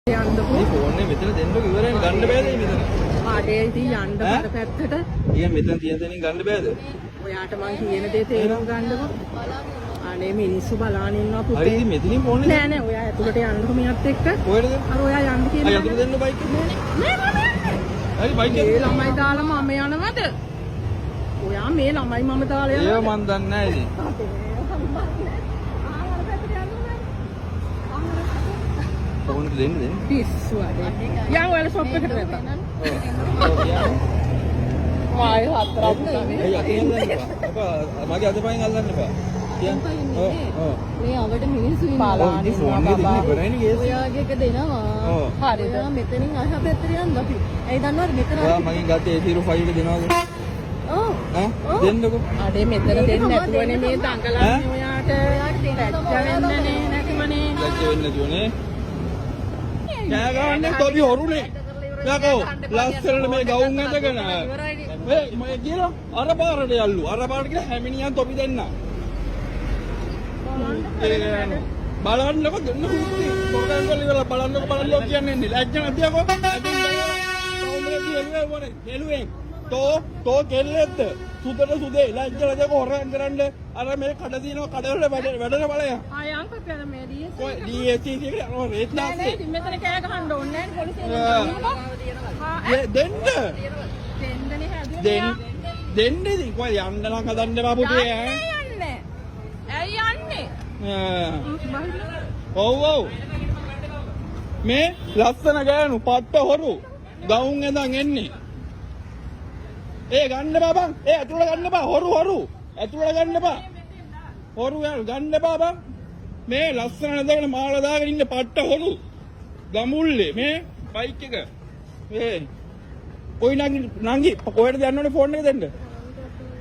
මේ ෆෝන් එක මෙතන දෙන්නක ඉවරයි ගන්න බෑද මෙතන? ආඩේ ඉතින් යන්න බර පැත්තට. ඊය මෙතන තියෙන තැනින් ගන්න බෑද? ඔයාට මං කියන දේ තේරුම් ගන්නකො. අනේ මිනිස්සු බලාගෙන ඉන්නවා පුතේ. හරි ඉතින් මෙතනින් ෆෝන් එක නෑ නෑ ඔයා ඇතුළට යන්නකො මියත් එක්ක. කොහෙද? අර ඔයා යන්න කියන. අය අතුරු දෙන්න බයික් එක. නෑ මම යන්නේ. හරි බයික් එක. මේ ළමයි දාලා මම යනවද? ඔයා මේ ළමයි මම දාලා යනවා. ඒව මන් දන්නේ නෑ ඉතින්. ෆෝන් එක දෙන්න දෙන්න. පිස්සු අඩේ. යන් ඔයාලා ෂොප් එකට වැටෙන්න. ඔව් යන්න. මායි හතරක් තමයි. ඒ යකින් අල්ලන්න එපා. මගේ අතපයින් අල්ලන්න එපා. ඔව්. මේ අවට මිනිස්සු ඉන්නවා. බලන්න ෆෝන් එක දෙන්න ඉවරයිනේ කේස්. ඔයාගේ එක දෙනවා. ඔව්. හරිද? ඔයා මෙතනින් අහ පැත්තට යන්න අපි. ඇයි දන්නවද මෙතන ඔයා මගෙන් ගත්තේ A05 එක දෙනවද? ඔව්. ඈ දෙන්නකෝ. අඩේ මෙතන දෙන්න නැතුවනේ මේ දඟලන්නේ ඔයාට. ලැජ්ජ වෙන්නනේ නැතිවනේ. ලැජ්ජ වෙන්න නැතුවනේ. කෑ ගහන්නේ තොපි හොරුනේ. යකෝ ලස්සනට මේ ගවුම් ඇඳගෙන. මේ කියලා අර පාරට යල්ලු. අර පාරට කියලා හැමිනියන් තොපි දෙන්න. බලන්නකො දෙන්න කුස්ති. පොරෙන් ගලිවලා බලන්නකො කියන්නේ ලැජ්ජ නැතියකෝ. එළුවෙන් තෝ කෙල්ලෙද්ද සුදට සුදේ ලැජ්ජ නැතියක හොරෙන් කරන්න අර මේ කඩ දිනව කඩවල වැඩන බලය. ආයන් පෙර මේ කොයි DSC එකේ යනවා රේත් නෑ නාස්සේ. ඉතින් මෙතන කෑ ගහන්න ඕනේ නෑනේ පොලිසියෙන්. දෙන්න. දෙන්නනේ හැදුවේ. දෙන්න ඉතින් කොයි යන්න නම් හදන්න බා පුතේ ඈ. යන්නේ. ඇයි යන්නේ? ඔව් මේ ලස්සන ගෑනු පට්ට හොරු ගවුම් ඇඳන් එන්නේ. ඒ ගන්න බා බං. ඒ ඇතුළට ගන්න බා හොරු ඇතුළට ගන්න බා. හොරු ගන්න බා බං. මේ ලස්සන නැදගෙන මාල දාගෙන ඉන්න පට්ට හොරු ගමුල්ලේ මේ බයික් එක මේ කොයි නංගි කොහෙටද යන්න ඕනේ ෆෝන් එක දෙන්න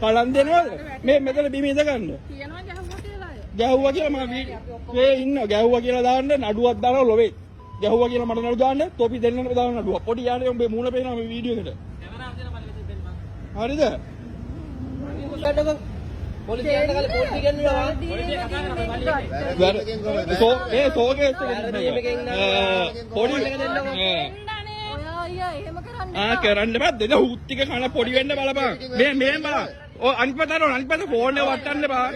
කලන් දෙනවද මේ මෙතන බිම ඉඳ ගන්න කියනවා ගැහුවා කියලා මම මේ ඉන්න ගැහුවා කියලා දාන්න නඩුවක් දානවා ලොවේ ගැහුවා කියලා මට නඩු දාන්න තොපි දෙන්නට දාන්න නඩුව පොඩි යානේ උඹේ මූණ පේනවා මේ වීඩියෝ එකට හරිද පොලිසියට ගාලා පොලිසිය ගෙන්නුවා. ඒ සෝකේස් පොඩි ඔයා එහෙම කරන්නේ. කරන්න බෑ දෙන හුත් ටික කන පොඩි වෙන්න බලපන්. මේ බලන්න. ඔය අනිත් පැත්ත ෆෝන් එක වටන්න බා.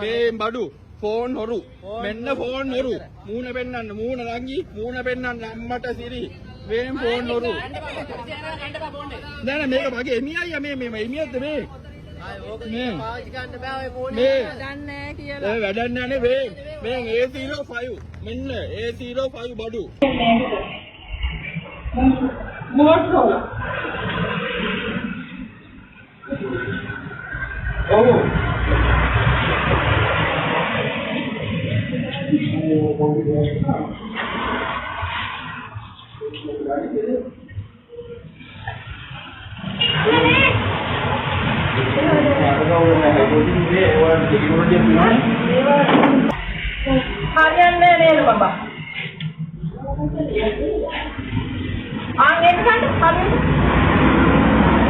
මේ බඩු ෆෝන් හොරු. මෙන්න ෆෝන් හොරු. මූණ පෙන්නන්න මූණ රංගි මූණ පෙන්නන්න අම්මට සිරි. මේ ෆෝන් හොරු. නෑ මේක මගේ එමියයි මේ එමියද්ද මේ. මේ පාවිච්චි ගන්න බෑ ඔය ෆෝන් මේ දන්නේ කියලා. වැඩක් නෑනේ මේ A05 මෙන්න A05 බඩු. හරියන්නේ නේද බබා? ආන්නේ කන්න හරියට.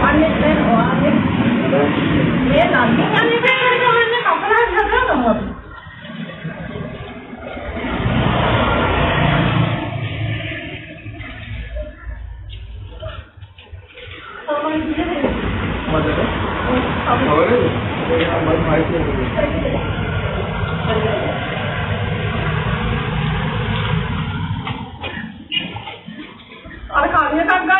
අන්නේ නේද ඔයාගේ. මේ නම් කියන්නේ කන්නේ කපලා හදනවා. අර කාර්යයක් ගන්න